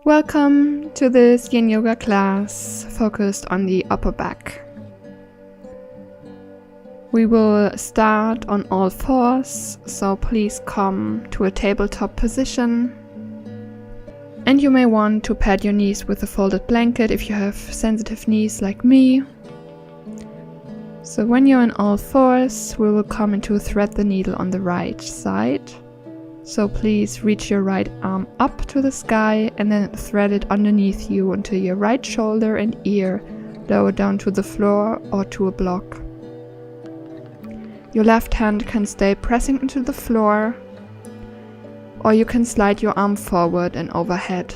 Welcome to this Yin Yoga class focused on the upper back. We will start on all fours, so please come to a tabletop position. And you may want to pad your knees with a folded blanket if you have sensitive knees like me. So when you're on all fours, we will come into thread the needle on the right side. So please reach your right arm up to the sky and then thread it underneath you until your right shoulder and ear lower down to the floor or to a block. Your left hand can stay pressing into the floor, or you can slide your arm forward and overhead.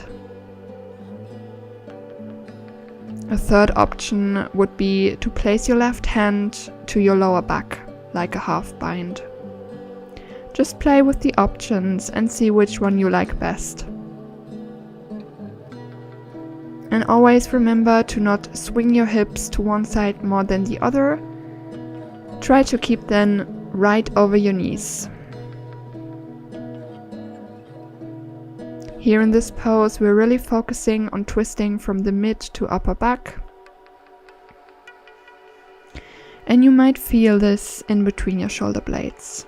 A third option would be to place your left hand to your lower back, like a half bind. Just play with the options and see which one you like best. And always remember to not swing your hips to one side more than the other. Try to keep them right over your knees. Here in this pose, we're really focusing on twisting from the mid to upper back. And you might feel this in between your shoulder blades.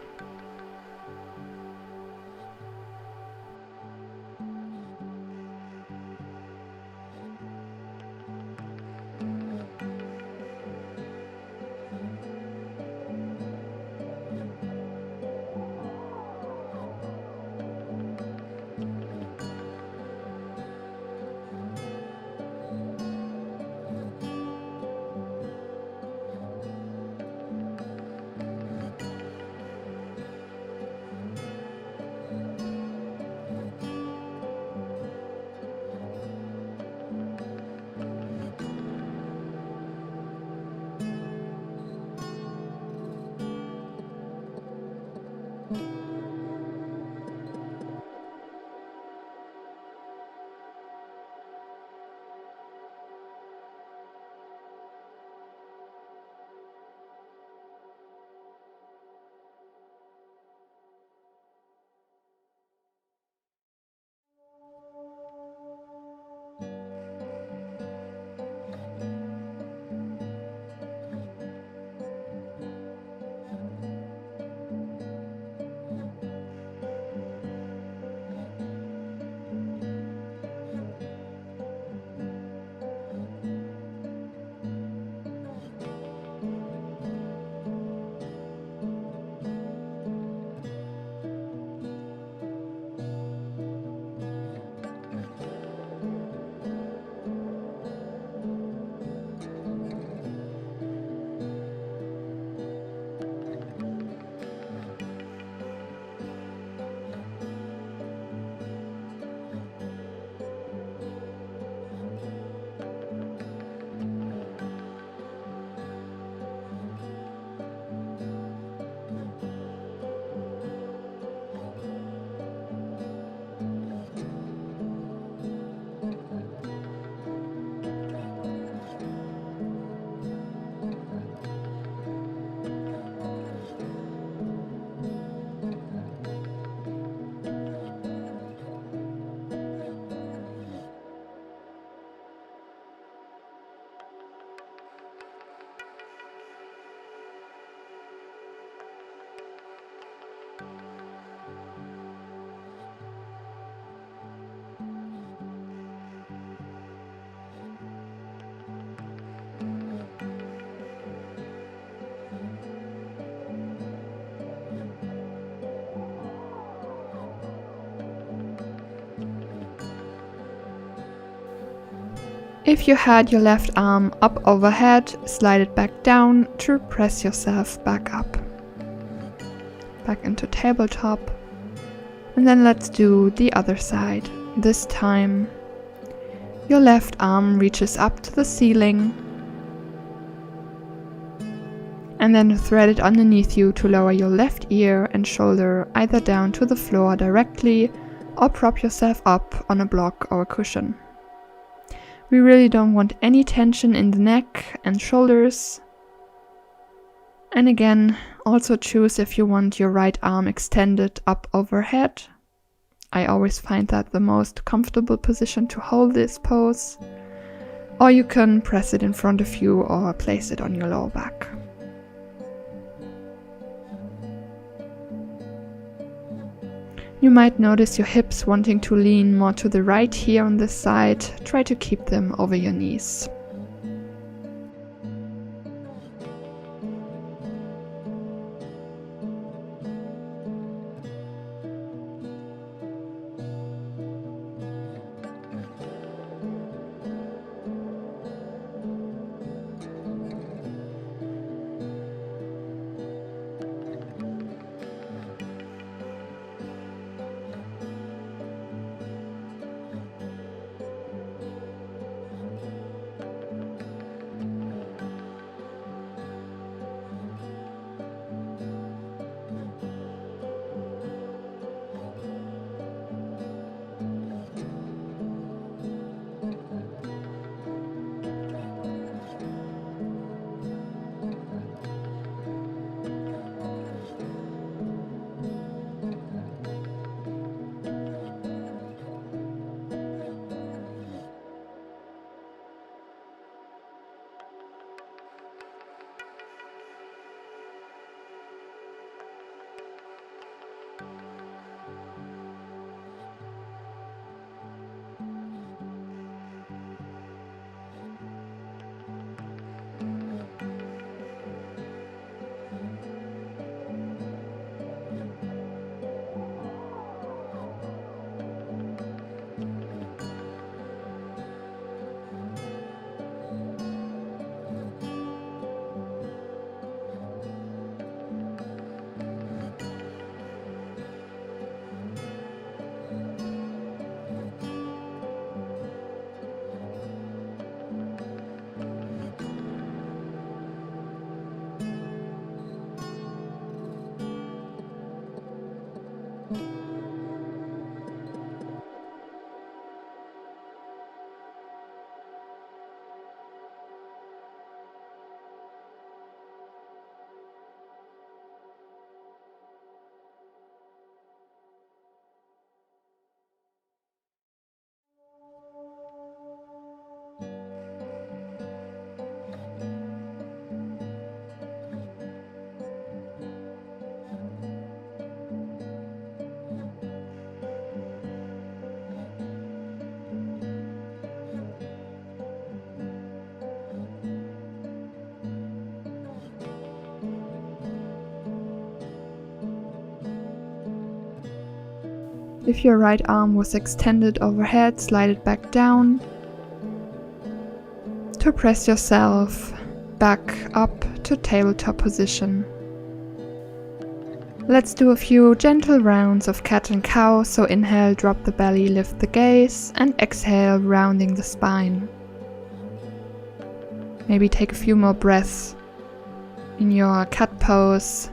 If you had your left arm up overhead, slide it back down to press yourself back up. Back into tabletop. And then let's do the other side. This time, your left arm reaches up to the ceiling. And then thread it underneath you to lower your left ear and shoulder either down to the floor directly or prop yourself up on a block or a cushion. We really don't want any tension in the neck and shoulders. And again, also choose if you want your right arm extended up overhead I always find that the most comfortable position to hold this pose. Or you can press it in front of you or place it on your lower back. You might notice your hips wanting to lean more to the right here on this side. Try to keep them over your knees. If your right arm was extended overhead, slide it back down to press yourself back up to tabletop position. Let's do a few gentle rounds of cat and cow, so inhale, drop the belly, lift the gaze, and exhale, rounding the spine. Maybe take a few more breaths in your cat pose,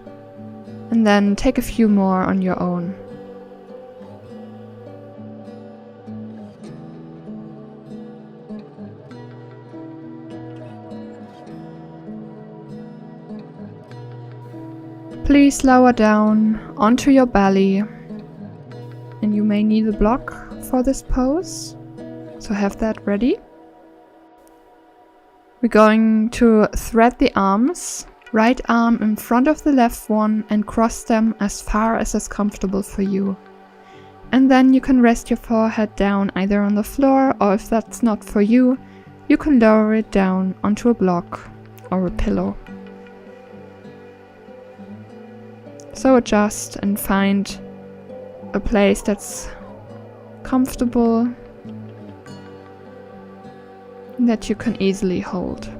and then take a few more on your own. Please lower down onto your belly, and you may need a block for this pose, so have that ready. We're going to thread the arms, right arm in front of the left one, and cross them as far as is comfortable for you. And then you can rest your forehead down either on the floor, or if that's not for you, you can lower it down onto a block or a pillow. So adjust and find a place that's comfortable, that you can easily hold.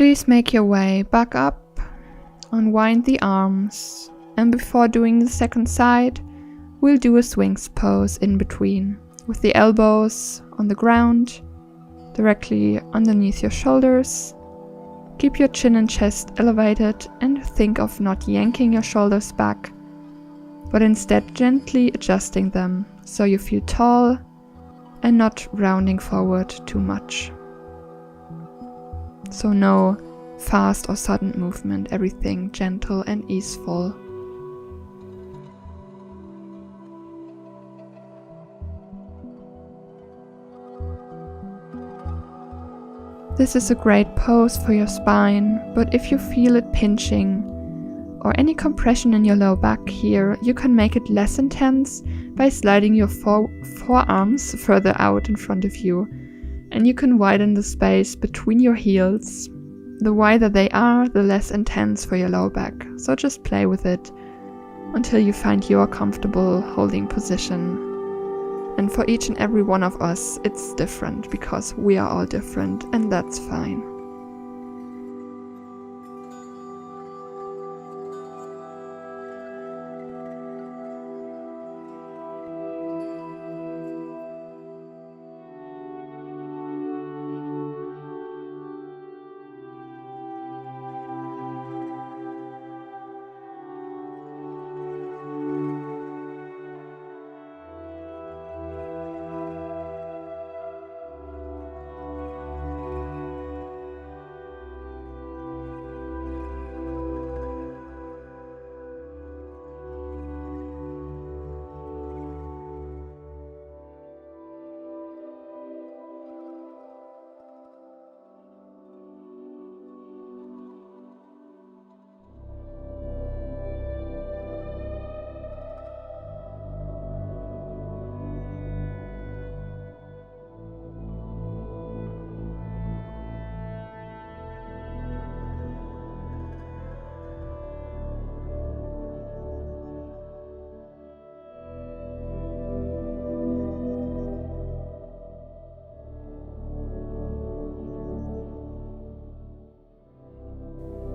Please make your way back up, unwind the arms, and before doing the second side, we'll do a swings pose in between, with the elbows on the ground, directly underneath your shoulders. Keep your chin and chest elevated and think of not yanking your shoulders back, but instead gently adjusting them so you feel tall and not rounding forward too much. So no fast or sudden movement, everything gentle and easeful. This is a great pose for your spine, but if you feel it pinching or any compression in your low back here, you can make it less intense by sliding your forearms further out in front of you, and you can widen the space between your heels. The wider they are, the less intense for your low back, so just play with it until you find your comfortable holding position. And for each and every one of us, it's different because we are all different, and that's fine.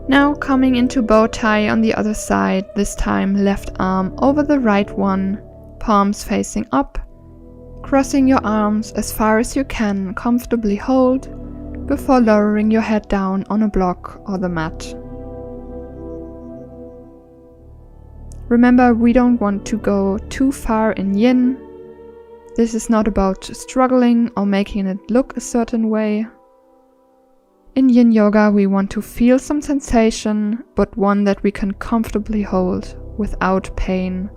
Now coming into bow tie on the other side, this time left arm over the right one, palms facing up, crossing your arms as far as you can comfortably hold before lowering your head down on a block or the mat. Remember, we don't want to go too far in yin. This is not about struggling or making it look a certain way. In yin yoga, we want to feel some sensation, but one that we can comfortably hold without pain.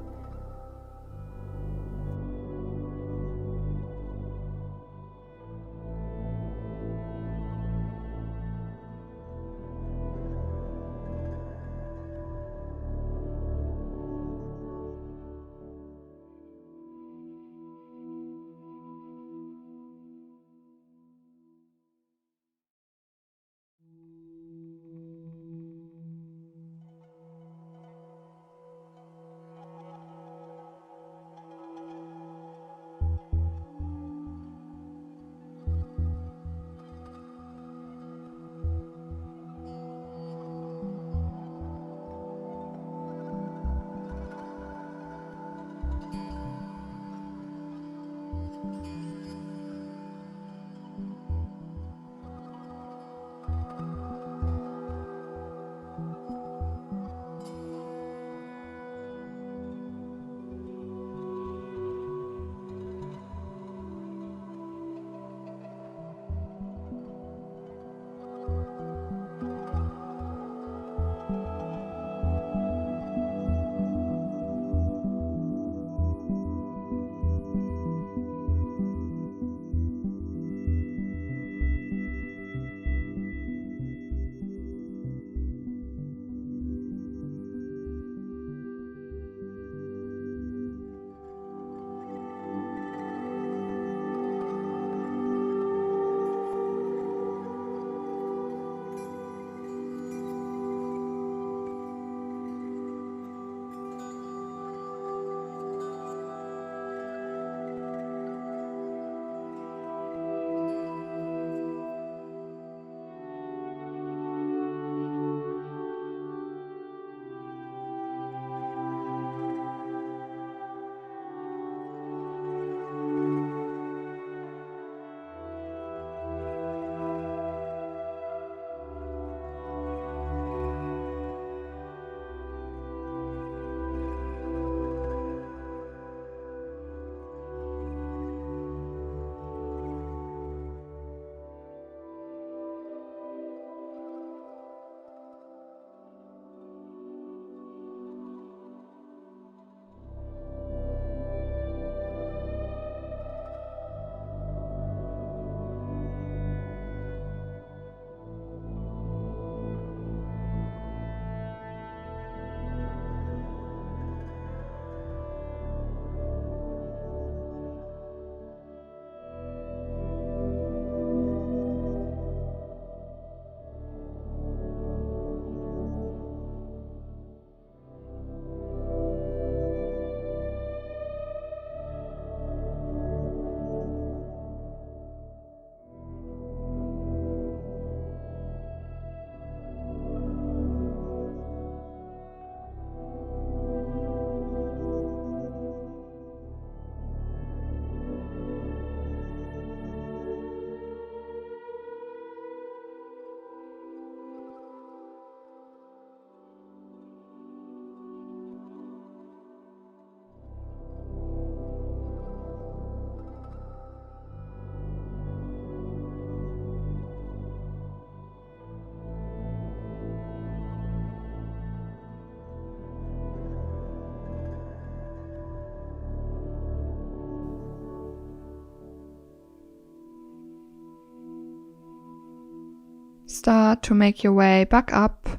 Start to make your way back up,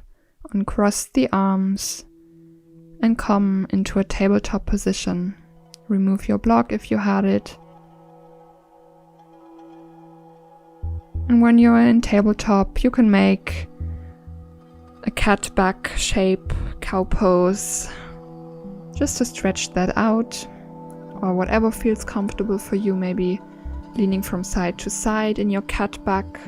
uncross the arms, and come into a tabletop position. Remove your block if you had it. And when you're in tabletop, you can make a cat back shape, cow pose, just to stretch that out, or whatever feels comfortable for you, maybe leaning from side to side in your cat back.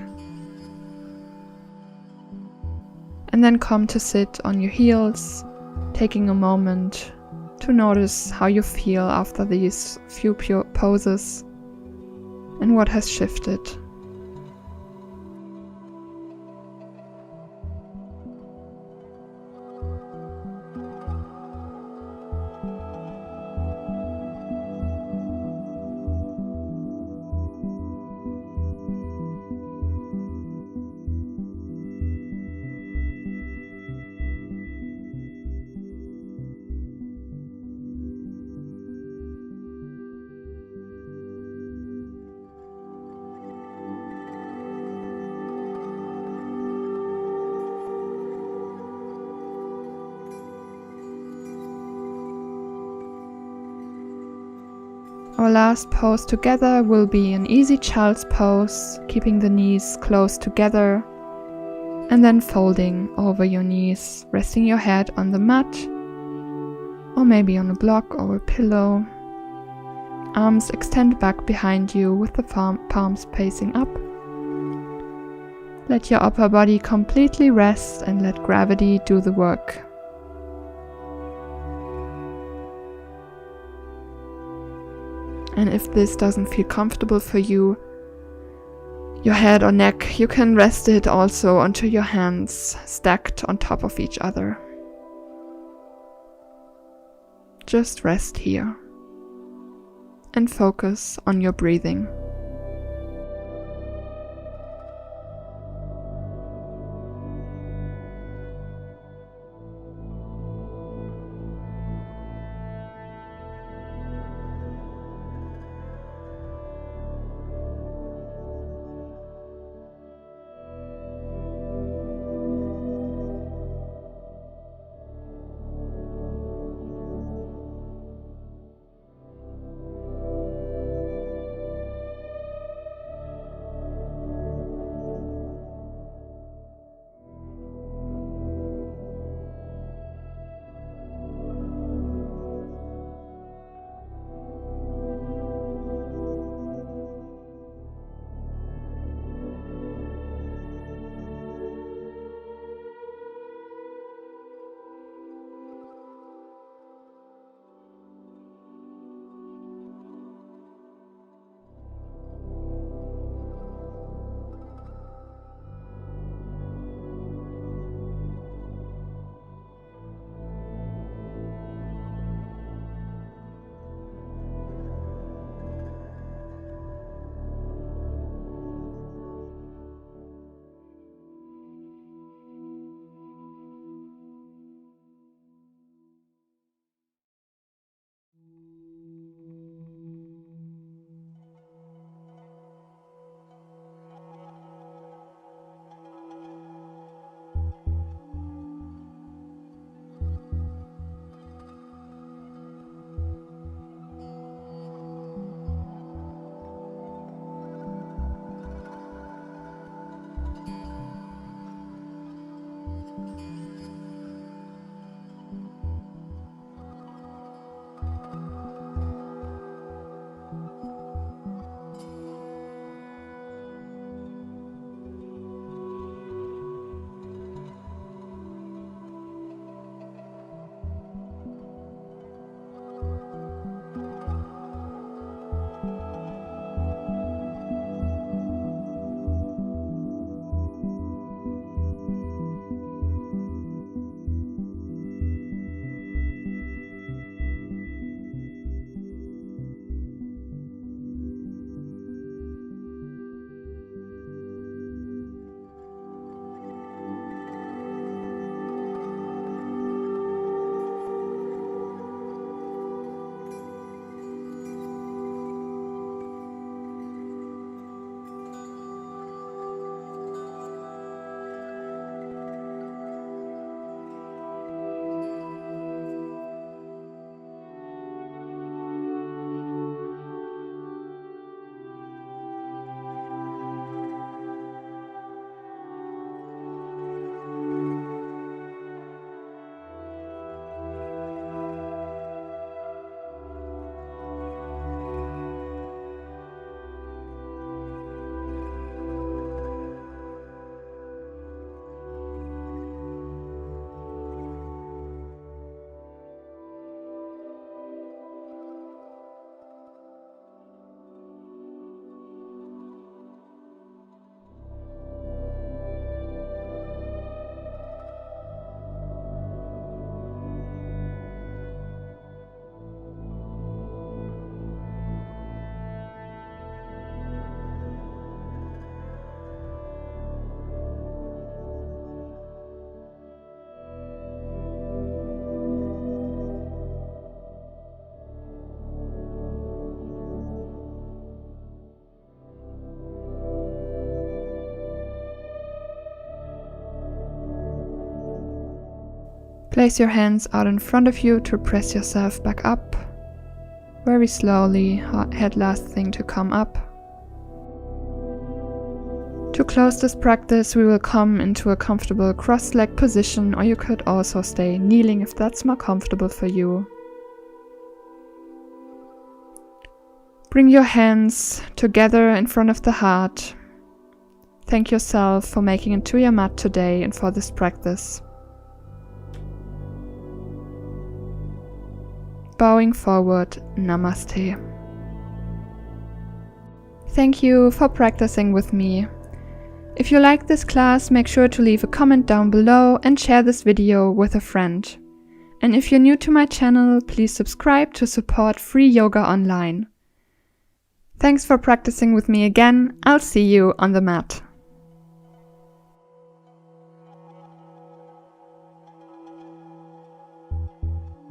And then come to sit on your heels, taking a moment to notice how you feel after these few poses and what has shifted. Our last pose together will be an easy child's pose, keeping the knees close together and then folding over your knees, resting your head on the mat or maybe on a block or a pillow. Arms extend back behind you with the palms facing up. Let your upper body completely rest and let gravity do the work. And if this doesn't feel comfortable for you, your head or neck, you can rest it also onto your hands, stacked on top of each other. Just rest here and focus on your breathing. Place your hands out in front of you to press yourself back up. Very slowly, head last thing to come up. To close this practice, we will come into a comfortable cross-legged position, or you could also stay kneeling if that's more comfortable for you. Bring your hands together in front of the heart. Thank yourself for making it to your mat today and for this practice. Bowing forward, Namaste. Thank you for practicing with me. If you like this class, make sure to leave a comment down below and share this video with a friend. And if you're new to my channel, please subscribe to support free yoga online. Thanks for practicing with me again. I'll see you on the mat.